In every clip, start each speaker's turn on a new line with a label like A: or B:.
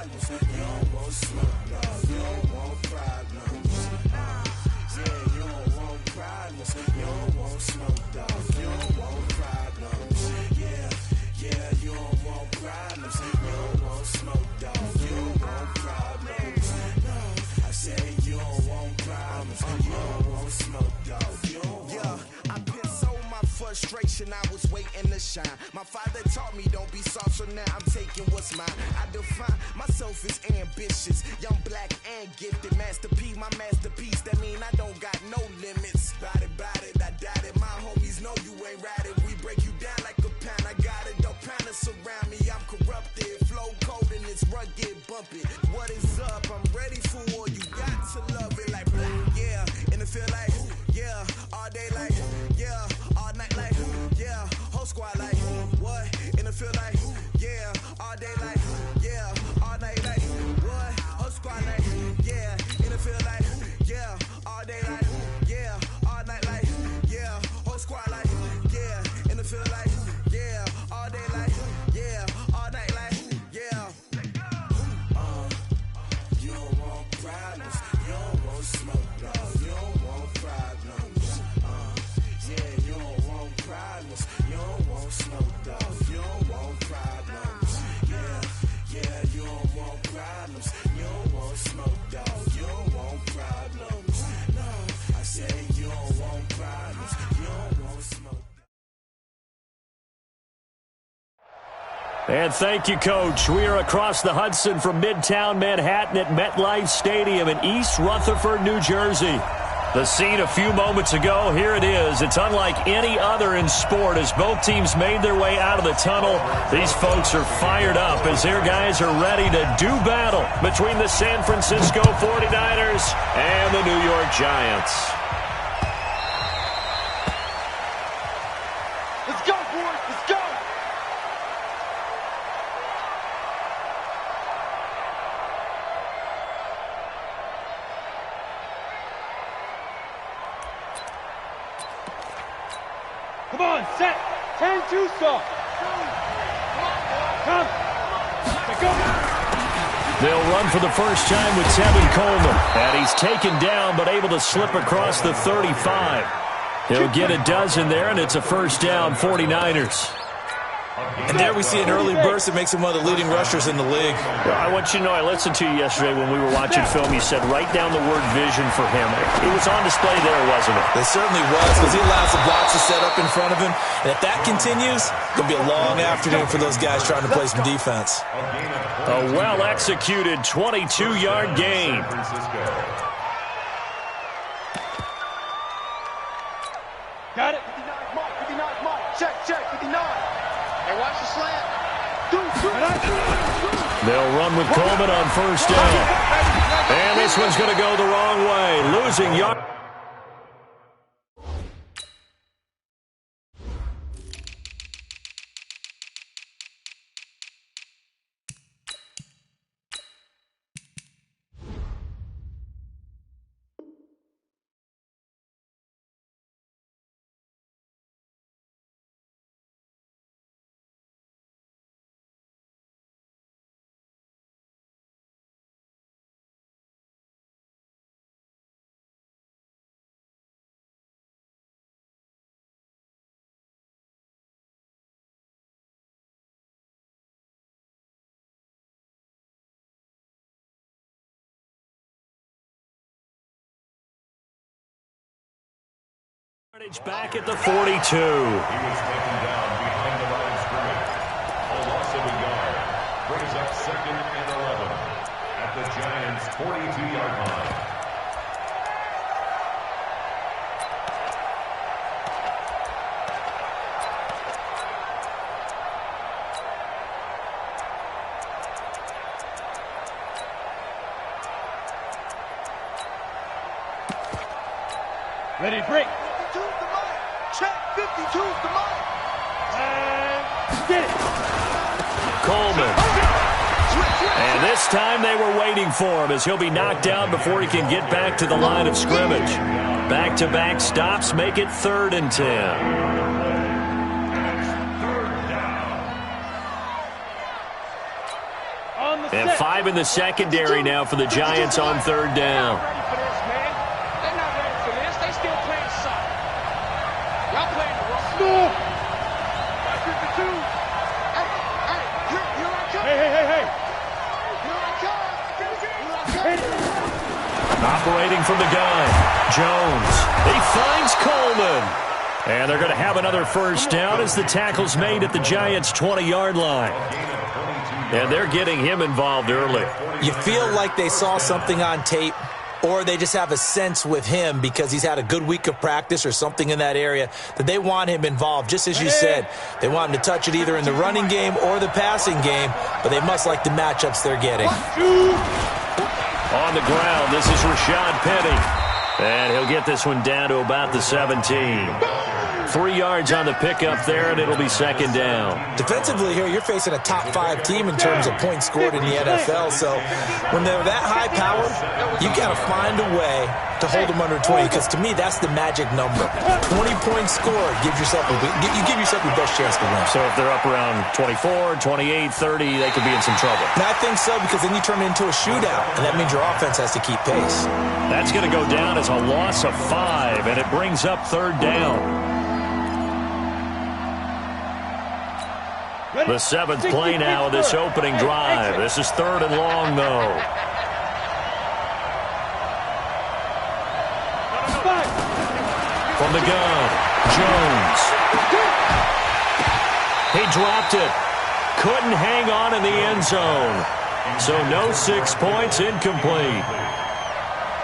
A: problems. You don't want smoke, dog. You don't want problems. Yeah, you don't want problems. You don't want smoke, dog. You don't want problems. Yeah, you don't want problems. You don't want smoke, dog. You don't want problems. No, I said you don't want problems. You don't want smoke, dog. You don't want. I've been so my frustration, I was waiting to shine. My father taught me don't be soft, so now I'm taking what's mine. I define myself as ambitious, young, black, and gifted. Master P, my masterpiece. That mean I don't got no limits. Bout it, I doubt it. My homies know you ain't ride it. We break you down like a pound. I got it, don't pound to surround me. I'm corrupted, flow cold and it's rugged, bumpy. What is up? I'm ready for war. You got to love it like black, yeah. And it feel like, yeah, all day like, yeah, all night like, yeah, whole squad like, what? And it feel like, yeah, all day like, yeah, all night like, what? Whole squad like, yeah, and it feel like, yeah, all day like, yeah, all night like, yeah, whole squad like, yeah, and it feel like, yeah, all day like, yeah, all night like, yeah. You don't want problems, you don't want smoke, dog. You don't want problems. Yeah, you don't want problems, you don't want smoke, dog. You don't want problems. Yeah, you don't want problems, you don't want smoke, dog. You don't want problems. No, I say you don't want problems, you don't want smoke.
B: And thank you, Coach. We are across the Hudson from Midtown Manhattan at MetLife Stadium in East Rutherford, New Jersey. The scene a few moments ago, here it is. It's unlike any other in sport as both teams made their way out of the tunnel. These folks are fired up as their guys are ready to do battle between the San Francisco 49ers and the New York Giants.
C: Let's go, boys. Let's go. Come on, set. 10-2 stop. Come. Go.
B: They'll run for the first time with Tevin Coleman. And he's taken down but able to slip across the 35. He'll get a dozen there, and it's a first down, 49ers.
D: And there we see an early burst that makes him one of the leading rushers in the league.
B: I want you to know, I listened to you yesterday when we were watching film. You said write down the word vision for him. It was on display there, wasn't it?
D: It certainly was, because he allows the blocks to set up in front of him. And if that continues, it's going to be a long afternoon for those guys trying to play some defense.
B: A well-executed 22-yard gain.
C: Got it. 59 mark. 59 mark. Check. 59. Hey, watch the slant.
B: They'll run with Coleman on first down. And this one's going to go the wrong way. Losing yard. Back at the 42.
E: He was taken down behind the line of scrimmage. A loss of a yard brings up 2nd and 11 at the Giants' 42-yard line.
C: Ready to break. 52's the money. Check. 52's the money. And get it.
B: Coleman. And this time they were waiting for him as he'll be knocked down before he can get back to the line of scrimmage. Back-to-back stops make it 3rd and 10. And 5 in the secondary now for the Giants on third down.
C: Ready for this, man. They're not ready for this. They still playing soft. Y'all playing the wrong. No. 52. Hey, here I come. Hey. Here I come.
B: Operating from the gun, Jones. He finds Coleman. And they're going to have another first down as the tackle's made at the Giants' 20-yard line. And they're getting him involved early.
D: You feel like they saw something on tape, or they just have a sense with him because he's had a good week of practice or something in that area that they want him involved. Just as you said, they want him to touch it either in the running game or the passing game, but they must like the matchups they're getting.
B: On the ground, this is Rashad Penny. And he'll get this one down to about the 17. 3 yards on the pickup there, and it'll be second down.
D: Defensively here, you're facing a top-5 team in terms of points scored in the NFL. So when they're that high power, you got to find a way to hold them under 20. Because to me, that's the magic number. 20 points scored, give yourself your best chance to win.
B: So if they're up around 24, 28, 30, they could be in some trouble.
D: And I think so, because then you turn it into a shootout, and that means your offense has to keep pace.
B: That's going to go down as a loss of 5, and it brings up third down. The 7th play now of this opening drive. This is third and long, though. From the gun, Jones. He dropped it. Couldn't hang on in the end zone. So no 6 points, incomplete.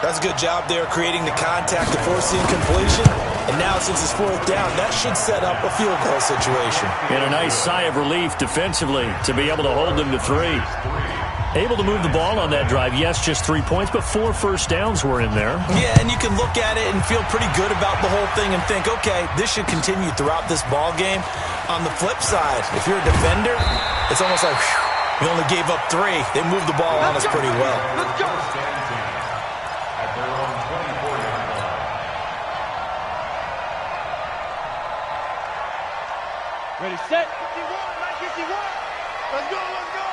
D: That's a good job there creating the contact to force the incompletion. And now since it's fourth down, that should set up a field goal situation.
B: And a nice sigh of relief defensively to be able to hold them to 3. Able to move the ball on that drive. Yes, just 3 points, but 4 first downs were in there.
D: Yeah, and you can look at it and feel pretty good about the whole thing and think, okay, this should continue throughout this ball game. On the flip side, if you're a defender, it's almost like, whew, we only gave up 3. They moved the ball on us pretty well.
C: Let's go.
E: At their own 24-yard line.
C: Ready, set. 51. Let's go. Let's go.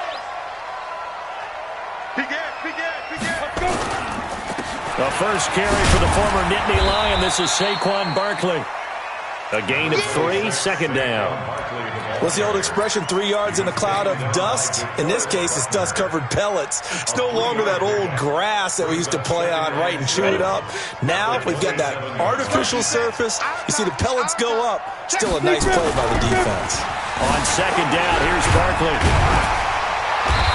B: The first carry for the former Nittany Lion. This is Saquon Barkley. A gain of 3, second down.
D: What's the old expression, 3 yards in a cloud of dust? In this case, it's dust-covered pellets. It's no longer that old grass that we used to play on, right, and chew it up. Now we've got that artificial surface. You see the pellets go up. Still a nice play by the defense.
B: On second down, here's Barkley.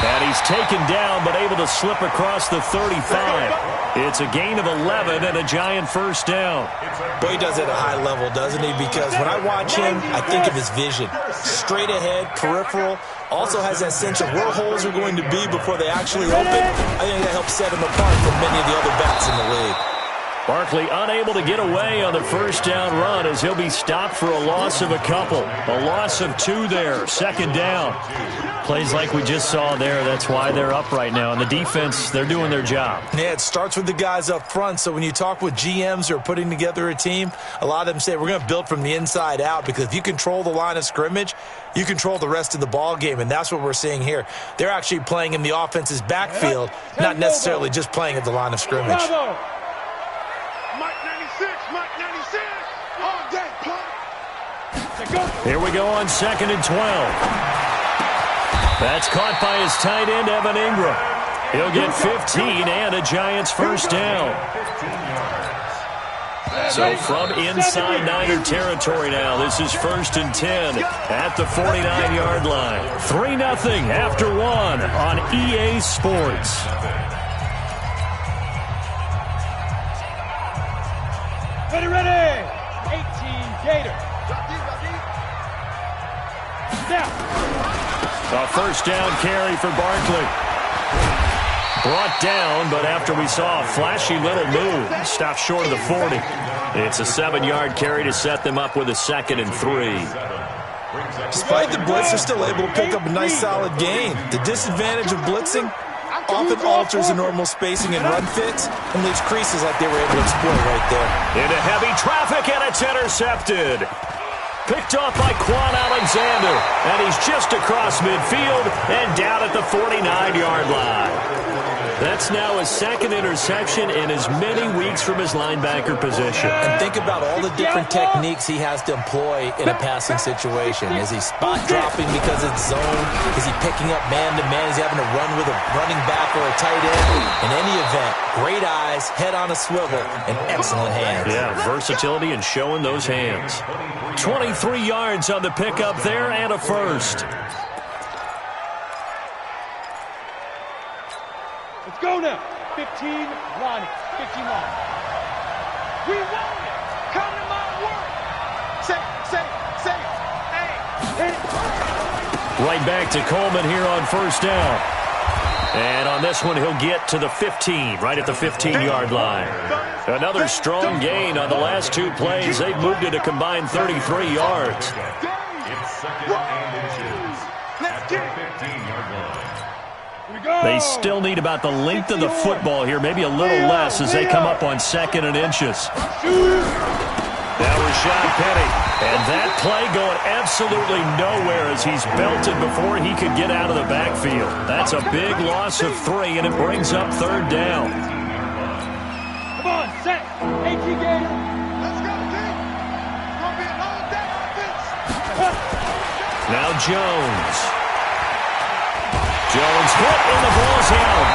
B: And he's taken down, but able to slip across the 35. It's a gain of 11 and a Giant first down.
D: Boy, he does it at a high level, doesn't he? Because when I watch him, I think of his vision. Straight ahead, peripheral. Also has that sense of where holes are going to be before they actually open. I think that helps set him apart from many of the other backs in the league.
B: Barkley unable to get away on the first down run as he'll be stopped for a loss of a couple. A loss of 2 there, second down. Plays like we just saw there, that's why they're up right now. And the defense, they're doing their job.
D: Yeah, it starts with the guys up front. So when you talk with GMs who are putting together a team, a lot of them say we're going to build from the inside out, because if you control the line of scrimmage, you control the rest of the ball game, and that's what we're seeing here. They're actually playing in the offense's backfield, not necessarily just playing at the line of scrimmage.
B: Here we go on 2nd and 12. That's caught by his tight end, Evan Ingram. He'll get 15 and a Giants first down. So from inside Niner territory now, this is 1st and 10 at the 49-yard line. 3-0 after 1 on EA Sports.
C: Ready. 18 Gator.
B: A first down carry for Barkley. Brought down, but after we saw a flashy little move, stopped short of the 40. It's a 7-yard carry to set them up with a 2nd and 3.
D: Despite the blitz, they're still able to pick up a nice solid gain. The disadvantage of blitzing often alters the normal spacing and run fits and leaves creases like they were able to exploit right there.
B: Into heavy traffic, and it's intercepted. picked off by Quan Alexander. And he's just across midfield and down at the 49-yard line. That's now his second interception in as many weeks from his linebacker position.
D: And think about all the different techniques he has to employ in a passing situation. Is he spot dropping because it's zone? Is he picking up man-to-man? Is he having to run with a running back or a tight end? In any event, great eyes, head on a swivel, and excellent hands.
B: Yeah, versatility and showing those hands. 23 yards on the pickup there and a first.
C: Let's go now. 15 line. 15 line. We want it. Come to my work. Say. Hey.
B: Right back to Coleman here on first down. And on this one, he'll get to the 15, right at the 15-yard line. Another strong gain on the last two plays. They've moved it a combined 33 yards.
E: It's second and inches at the 15-yard line.
B: They still need about the length of the football here, maybe a little less as they come up on second and inches. Now Rashad Penny. And that play going absolutely nowhere as he's belted before he could get out of the backfield. That's a big loss of 3, and it brings up third down.
C: Come on, set. AT game. Let's go, team. It's going to be a long day offense.
B: Now Jones. Jones hit and the ball's out.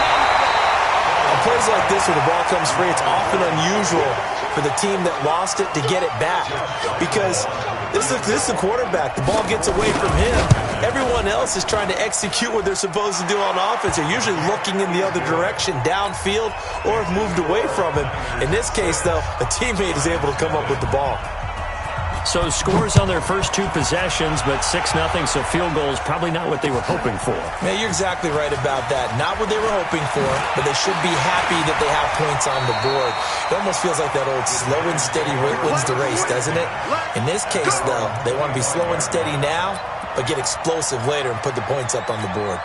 D: On plays like this where the ball comes free, it's often unusual for the team that lost it to get it back. Because this is the quarterback. The ball gets away from him. Everyone else is trying to execute what they're supposed to do on offense. They're usually looking in the other direction, downfield, or have moved away from him. In this case, though, a teammate is able to come up with the ball.
B: So scores on their first 2 possessions, but 6-0, so field goal is probably not what they were hoping for.
D: Man, you're exactly right about that. Not what they were hoping for, but they should be happy that they have points on the board. It almost feels like that old slow and steady wins the race, doesn't it? In this case, though, they want to be slow and steady now, but get explosive later and put the points up on the board.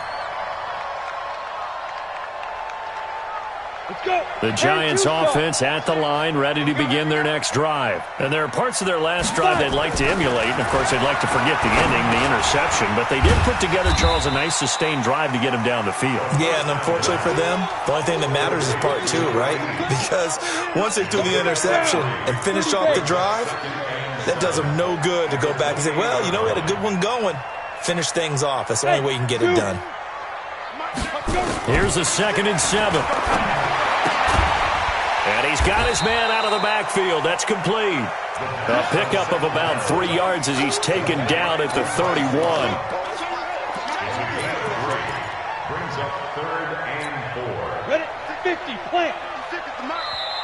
B: The Giants offense at the line, ready to begin their next drive. And there are parts of their last drive they'd like to emulate. And, of course, they'd like to forget the ending, the interception. But they did put together, Charles, a nice sustained drive to get him down the field.
D: Yeah, and unfortunately for them, the only thing that matters is part 2, right? Because once they threw the interception and finished off the drive, that does them no good to go back and say, well, you know, we had a good one going. Finish things off. That's the only way you can get it done.
B: Here's a 2nd and 7. And he's got his man out of the backfield. That's complete. A pickup of about 3 yards as he's taken down at the 31.
E: Brings up 3rd and 4.
C: Ready? 50, plant.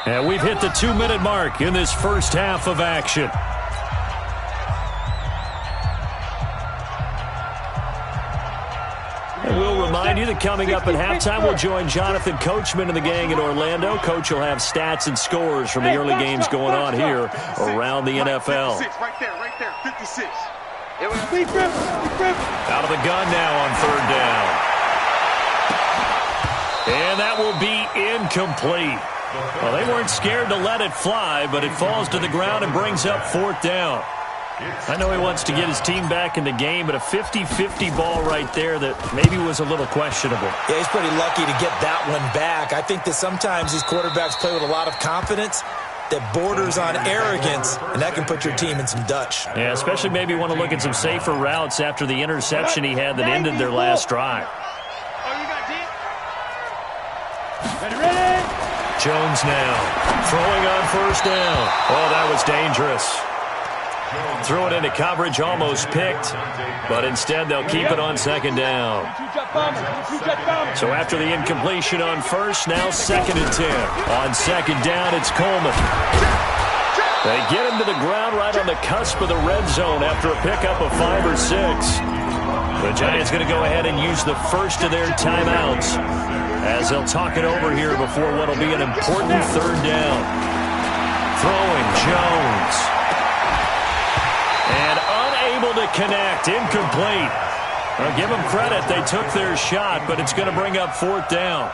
B: And we've hit the 2-minute mark in this first half of action. And we'll remind you that coming up at halftime, we'll join Jonathan Coachman and the gang in Orlando. Coach will have stats and scores from the early games going on here around the NFL.
C: Right there, 56.
B: Out of the gun now on 3rd down. And that will be incomplete. Well, they weren't scared to let it fly, but it falls to the ground and brings up 4th down. I know he wants to get his team back in the game, but a 50-50 ball right there that maybe was a little questionable.
D: Yeah, he's pretty lucky to get that one back. I think that sometimes these quarterbacks play with a lot of confidence that borders on arrogance, and that can put your team in some Dutch.
B: Yeah, especially maybe want to look at some safer routes after the interception he had that ended their last drive.
C: Ready?
B: Jones now throwing on 1st down. Oh, that was dangerous. Threw it into coverage, almost picked, but instead they'll keep it on 2nd down. So after the incompletion on 1st, now 2nd and 10. On 2nd down, it's Coleman. They get him to the ground right on the cusp of the red zone after a pickup of 5 or 6. The Giants going to go ahead and use the first of their timeouts as they'll talk it over here before what will be an important 3rd down. Throwing Jones. And unable to connect, incomplete. Well, give them credit, they took their shot, but it's going to bring up 4th down.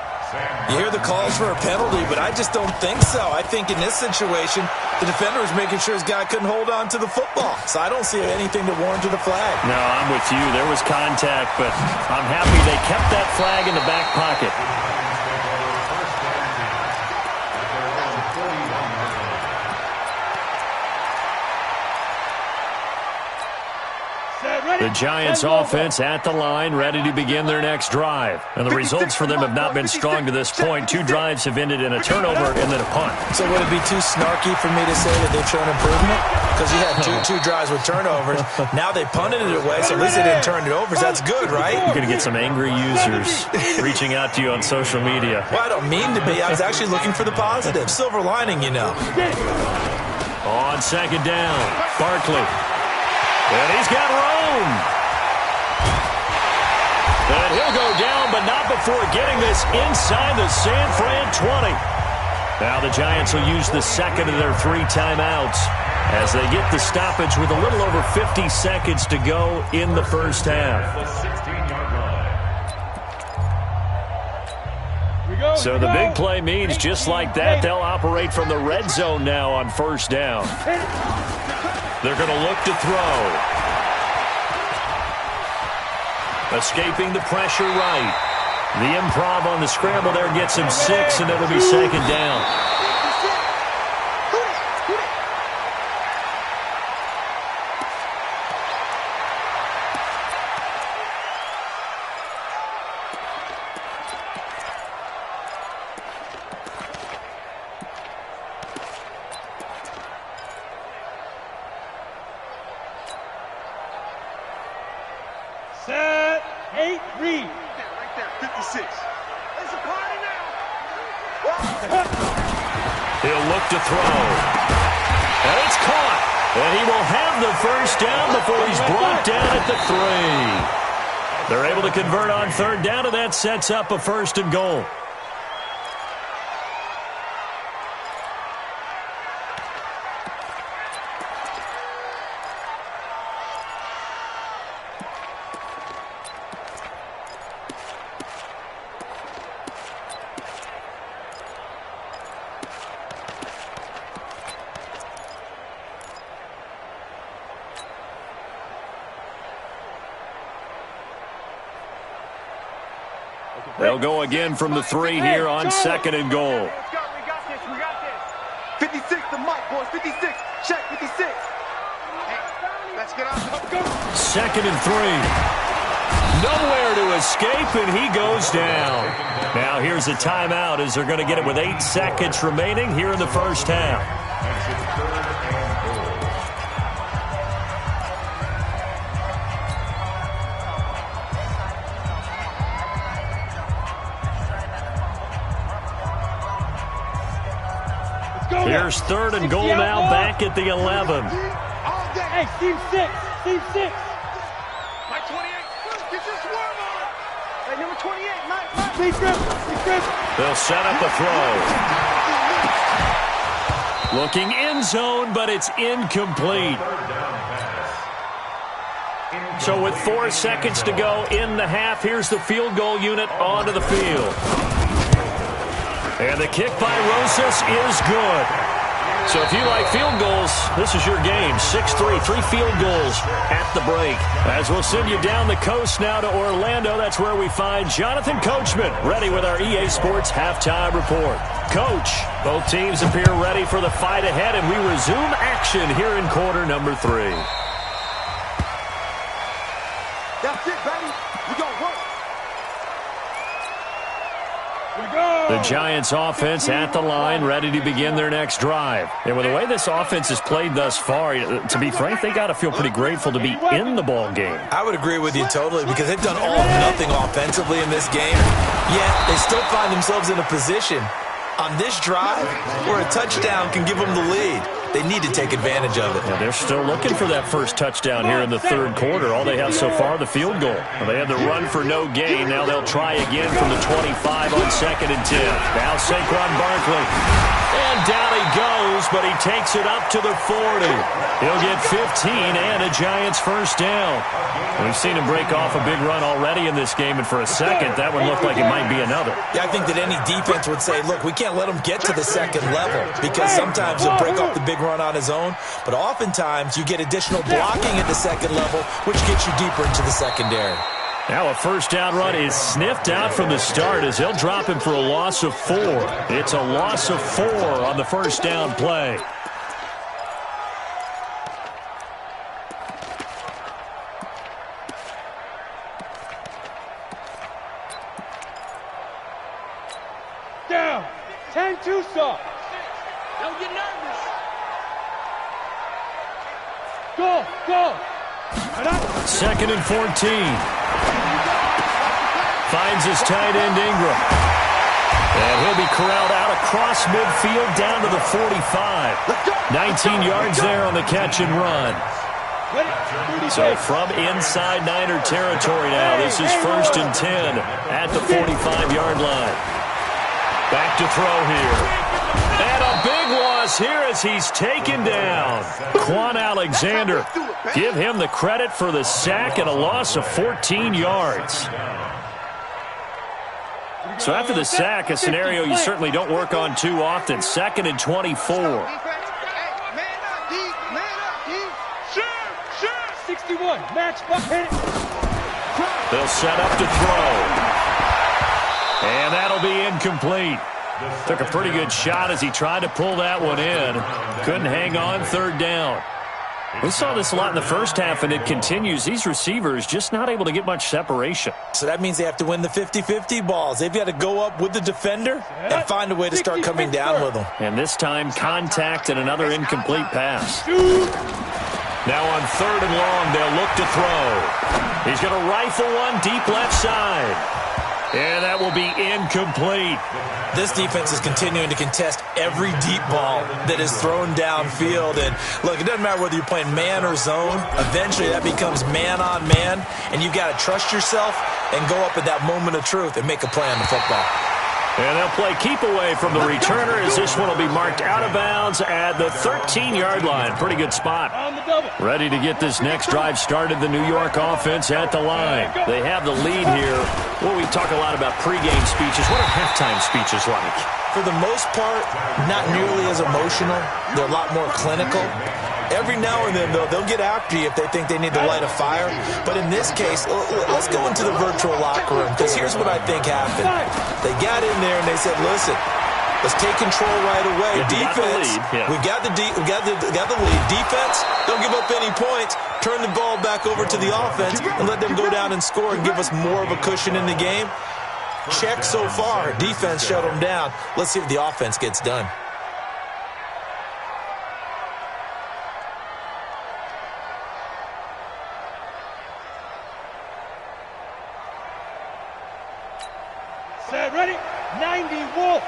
D: You hear the calls for a penalty, but I just don't think so. I think in this situation, the defender was making sure his guy couldn't hold on to the football. So I don't see anything that warranted a flag.
B: No, I'm with you. There was contact, but I'm happy they kept that flag in the back pocket. The Giants offense at the line, ready to begin their next drive. And the results for them have not been strong to this point. 2 drives have ended in a turnover and then a punt.
D: So would it be too snarky for me to say that they've shown improvement? Because you had two drives with turnovers. Now they punted it away, so at least they didn't turn it over. That's good, right?
B: You're going to get some angry users reaching out to you on social media.
D: Well, I don't mean to be. I was actually looking for the positive. Silver lining, you know.
B: On second down, Barkley. And he's got room. And he'll go down, but not before getting this inside the San Fran 20. Now the Giants will use the second of their 3 timeouts as they get the stoppage with a little over 50 seconds to go in the first half. So the big play means just like that, they'll operate from the red zone now on first down. They're going to look to throw. Escaping the pressure right. The improv on the scramble there gets him 6, and it'll be second down.
F: Set, 8, read.
C: Right there, 56. It's a party now.
B: He'll look to throw. And it's caught. And he will have the first down before he's brought down at the 3. They're able to convert on third down, and that sets up a 1st and goal. They'll go again from the 3 here on second and goal.
C: We got this. 56, the mark, boys. 56. Check, 56. Hey, let's get out. Let's go.
B: Second and 3. Nowhere to escape, and he goes down. Now here's a timeout as they're going to get it with 8 seconds remaining here in the first half. Here's third and goal now, back at the 11.
F: Hey, team 6. Team 6.
C: Mike 28. Get your swerve on. Hey, number 28. Mike.
F: Big grip.
B: They'll set up a throw. Looking end zone, but it's incomplete. So with 4 seconds to go in the half, here's the field goal unit onto the field. And the kick by Rosas is good. So if you like field goals, this is your game. 6-3, 3 field goals at the break. As we'll send you down the coast now to Orlando, that's where we find Jonathan Coachman, ready with our EA Sports halftime report. Coach, both teams appear ready for the fight ahead, and we resume action here in quarter number 3.
C: That's it, baby. We gonna work.
B: The Giants offense at the line, ready to begin their next drive. And with the way this offense has played thus far, to be frank, they got to feel pretty grateful to be in the ball game.
D: I would agree with you totally because they've done all or nothing offensively in this game. Yet they still find themselves in a position on this drive where a touchdown can give them the lead. They need to take advantage of it.
B: Yeah, they're still looking for that first touchdown here in the third quarter. All they have so far, the field goal. Well, they had the run for no gain. Now they'll try again from the 25 on 2nd and 10. Now Saquon Barkley. And down he goes, but he takes it up to the 40. He'll get 15 and a Giants first down. We've seen him break off a big run already in this game, and for a second, that one looked like it might be another.
D: Yeah, I think that any defense would say, look, we can't let him get to the second level because sometimes he'll break off the big run on his own, but oftentimes you get additional blocking at the second level, which gets you deeper into the secondary.
B: Now a first down run is sniffed out from the start as they'll drop him for a loss of 4. It's a loss of 4 on the first down play.
F: Down. 10-2 stop.
C: Don't get nervous.
F: Go, go.
B: 2nd and 14. Finds his tight end, Ingram. And he'll be corralled out across midfield down to the 45. 19 yards there on the catch and run. So from inside Niner territory now, this is 1st and 10 at the 45-yard line. Back to throw here. And a big loss here as he's taken down. Quan Alexander. Give him the credit for the sack and a loss of 14 yards. So after the sack, a scenario you certainly don't work on too often. 2nd and 24.
C: Man up, D. Man up, D. Sure.
F: 61. Match. Hit it.
B: They'll set up to throw. And that'll be incomplete. Took a pretty good shot as he tried to pull that one in. Couldn't hang on, 3rd down. We saw this a lot in the first half, and it continues. These receivers just not able to get much separation.
D: So that means they have to win the 50-50 balls. They've got to go up with the defender and find a way to start coming down with them.
B: And this time, contact and another incomplete pass. Now on 3rd and long, they'll look to throw. He's going to rifle one deep left side. And that will be incomplete.
D: This defense is continuing to contest every deep ball that is thrown downfield. And look, it doesn't matter whether you're playing man or zone. Eventually, that becomes man on man. And you've got to trust yourself and go up at that moment of truth and make a play on the football.
B: And they'll play keep away from the returner as this one will be marked out of bounds at the 13-yard line. Pretty good spot. Ready to get this next drive started, the New York offense at the line. They have the lead here. Well, we talk a lot about pregame speeches. What are halftime speeches like?
D: For the most part, not nearly as emotional. They're a lot more clinical. Every now and then, though, they'll get after you if they think they need to light a fire. But in this case, let's go into the virtual locker room, because here's what I think happened. They got in there and they said, listen, let's take control right away. Defense, we got the lead. Defense, don't give up any points. Turn the ball back over to the offense and let them go down and score and give us more of a cushion in the game. Check so far. Defense shut them down. Let's see if the offense gets done.
F: Set, ready? 90, Wolf.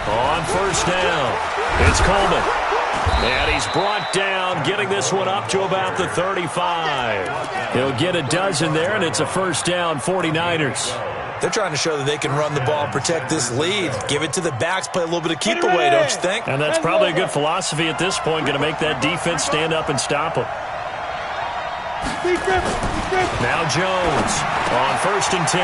B: On 1st down, it's Coleman. And he's brought down, getting this one up to about the 35. He'll get a dozen there, and it's a 1st down, 49ers.
D: They're trying to show that they can run the ball and protect this lead. Give it to the backs, play a little bit of keep away, don't you think?
B: And that's probably a good philosophy at this point, going to make that defense stand up and stop them. Now Jones on 1st and 10.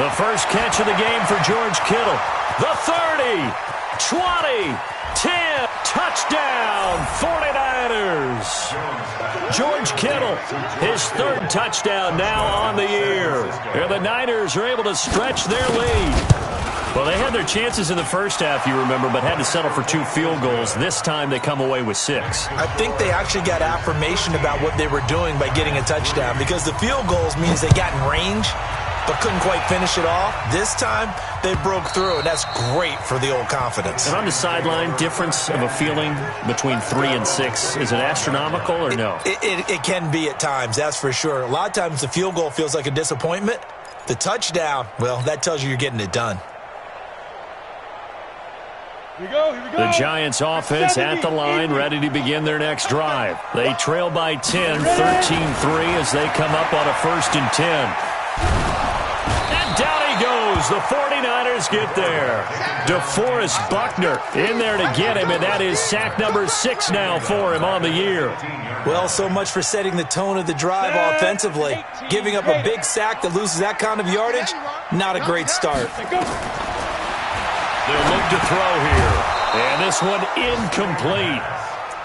B: The first catch of the game for George Kittle. The 30, 20, 10, touchdown, 49ers. George Kittle, his 3rd touchdown now on the year. And the Niners are able to stretch their lead. Well, they had their chances in the first half, you remember, but had to settle for 2 field goals. This time they come away with 6.
D: I think they actually got affirmation about what they were doing by getting a touchdown, because the field goals means they got in range but couldn't quite finish it off. This time they broke through, and that's great for the old confidence.
B: And on the sideline, difference of a feeling between 3 and 6, is it astronomical or no?
D: It can be at times, that's for sure. A lot of times the field goal feels like a disappointment. The touchdown, well, that tells you you're getting it done.
F: Here we go, here we go.
B: The Giants offense at the line, ready to begin their next drive. They trail by 10, 13-3 as they come up on a 1st and 10. And down he goes. The 49ers get there. DeForest Buckner in there to get him, and that is sack number 6 now for him on the year.
D: Well, so much for setting the tone of the drive offensively. Giving up a big sack that loses that kind of yardage, not a great start.
B: They'll look to throw here. And this one incomplete.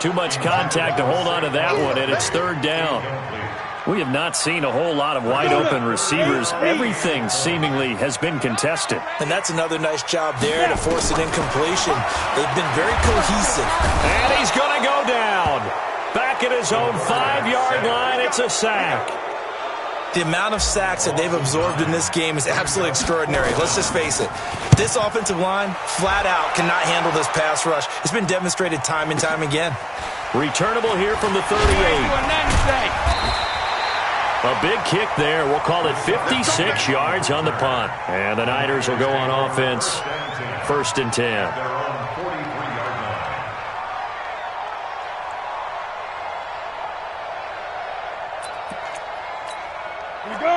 B: Too much contact to hold on to that one, and it's 3rd down. We have not seen a whole lot of wide-open receivers. Everything seemingly has been contested.
D: And that's another nice job there to force an incompletion. They've been very cohesive.
B: And he's going to go down. Back at his own 5-yard line, it's a sack.
D: The amount of sacks that they've absorbed in this game is absolutely extraordinary. Let's just face it. This offensive line, flat out, cannot handle this pass rush. It's been demonstrated time and time again.
B: Returnable here from the 38. A big kick there. We'll call it 56 yards on the punt. And the Niners will go on offense. 1st and 10.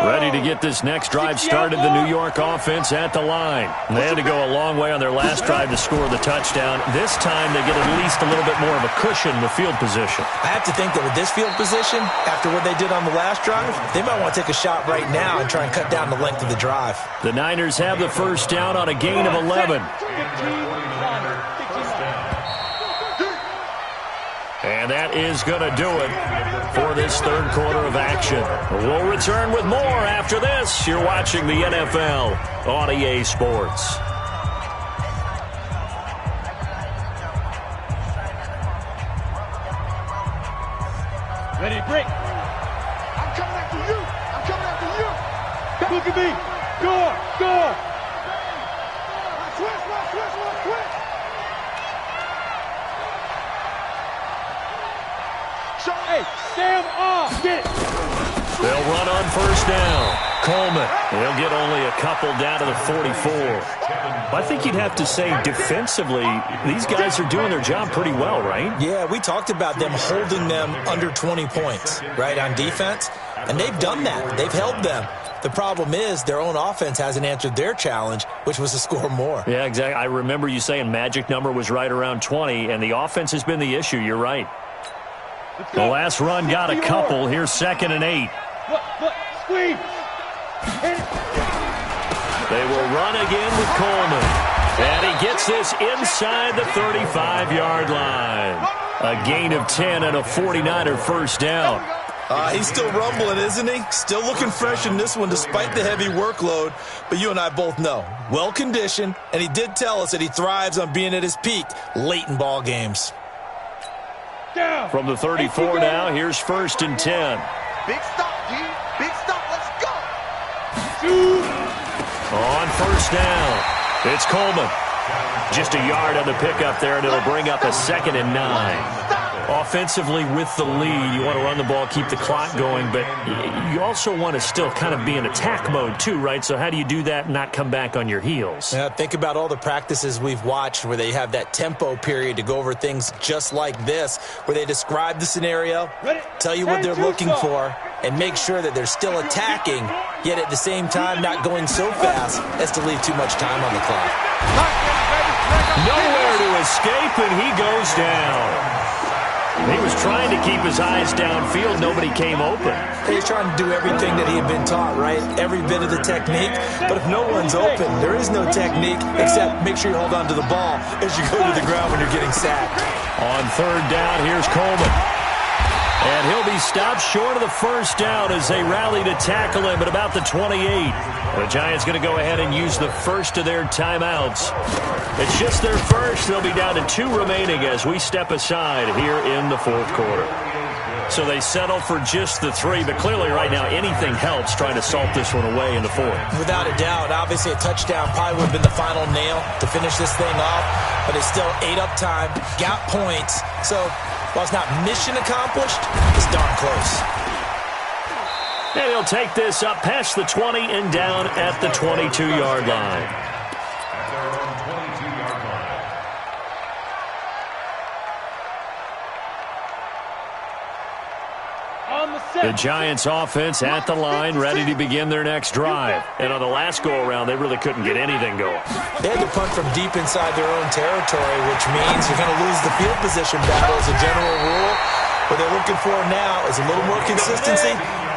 B: Ready to get this next drive started, the New York offense at the line. They had to go a long way on their last drive to score the touchdown. This time they get at least a little bit more of a cushion in the field position.
D: I have to think that with this field position, after what they did on the last drive, they might want to take a shot right now and try and cut down the length of the drive.
B: The Niners have the 1st down on a gain of 11. And that is going to do it for this 3rd quarter of action. We'll return with more after this. You're watching the NFL on EA Sports.
F: Ready, break.
C: I'm coming after you. I'm coming after you.
F: Look at me. Go, go.
C: Switch.
F: Hey, Sam off. Get it.
B: They'll run on 1st down. Coleman, they'll get only a couple down to the 44. I think you'd have to say defensively, these guys are doing their job pretty well, right?
D: Yeah, we talked about them holding them under 20 points, right, on defense. And they've done that. They've held them. The problem is their own offense hasn't answered their challenge, which was to score more.
B: Yeah, exactly. I remember you saying magic number was right around 20, and the offense has been the issue. You're right. The last run got a couple. Here's 2nd and 8.
F: Look, squeeze.
B: They will run again with Coleman. And he gets this inside the 35-yard line. A gain of 10 and a 49er 1st down.
D: He's still rumbling, isn't he? Still looking fresh in this one despite the heavy workload. But you and I both know, well-conditioned, and he did tell us that he thrives on being at his peak late in ball games.
B: From the 34 now, here's 1st and 10.
C: Big stop, D. Big stop. Let's go.
B: On 1st down, it's Coleman. Just a yard on the pickup there, and it'll bring up a 2nd and 9. Offensively with the lead, you want to run the ball, keep the clock going, but you also want to still kind of be in attack mode too, right? So how do you do that and not come back on your heels?
D: Yeah, think about all the practices we've watched where they have that tempo period to go over things just like this, where they describe the scenario, tell you what they're looking for, and make sure that they're still attacking, yet at the same time not going so fast as to leave too much time on the clock.
B: Nowhere to escape, and he goes down. He was trying to keep his eyes downfield. Nobody came open.
D: He's trying to do everything that he had been taught, right? Every bit of the technique. But if no one's open, there is no technique except make sure you hold on to the ball as you go to the ground when you're getting sacked.
B: On 3rd down, here's Coleman. And he'll be stopped short of the 1st down as they rally to tackle him at about the 28. The Giants going to go ahead and use the first of their timeouts. It's just their first. They'll be down to 2 remaining as we step aside here in the 4th quarter. So they settle for just the 3, but clearly right now anything helps trying to salt this one away in the 4th.
D: Without a doubt, obviously a touchdown probably would have been the final nail to finish this thing off, but it's still ate up time, got points, so while it's not mission accomplished, it's darn close.
B: And he'll take this up past the 20 and down at the 22-yard line. The Giants offense at the line, ready to begin their next drive. And on the last go-around, they really couldn't get anything going.
D: They had to punt from deep inside their own territory, which means you're going to lose the field position battle as a general rule. What they're looking for now is a little more consistency,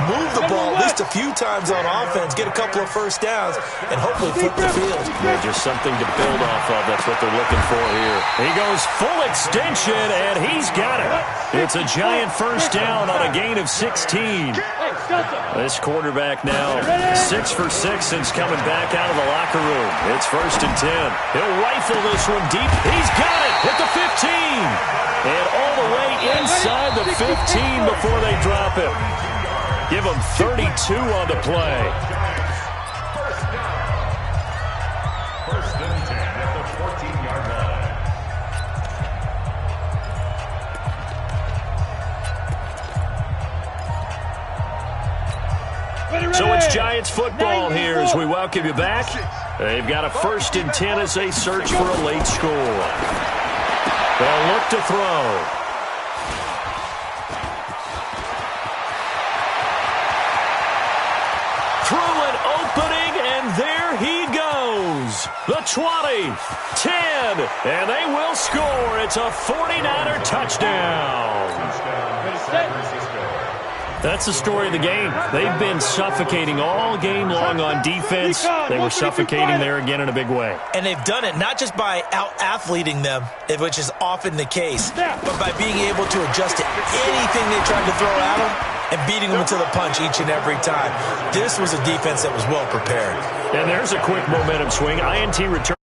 D: move the ball at least a few times on offense, get a couple of first downs, and hopefully flip the field.
B: Yeah, just something to build off of. That's what they're looking for here. He goes full extension, and he's got it. It's a Giant first down on a gain of 16. This quarterback now 6 for 6 since coming back out of the locker room. It's 1st and 10. He'll rifle this one deep. He's got it at the 15. And all the way inside the 15 before they drop him. Give him 32 on the play.
E: First and 10 at the 14-yard line.
B: So it's Giants football here as we welcome you back. They've got a 1st and 10 as they search for a late score. They'll look to throw. Through an opening, and there he goes. The 20, 10, and they will score. It's a 49er touchdown. That's the story of the game. They've been suffocating all game long on defense. They were suffocating there again in a big way.
D: And they've done it not just by out-athleting them, which is often the case, but by being able to adjust to anything they tried to throw at them and beating them to the punch each and every time. This was a defense that was well prepared.
B: And there's a quick momentum swing. INT return.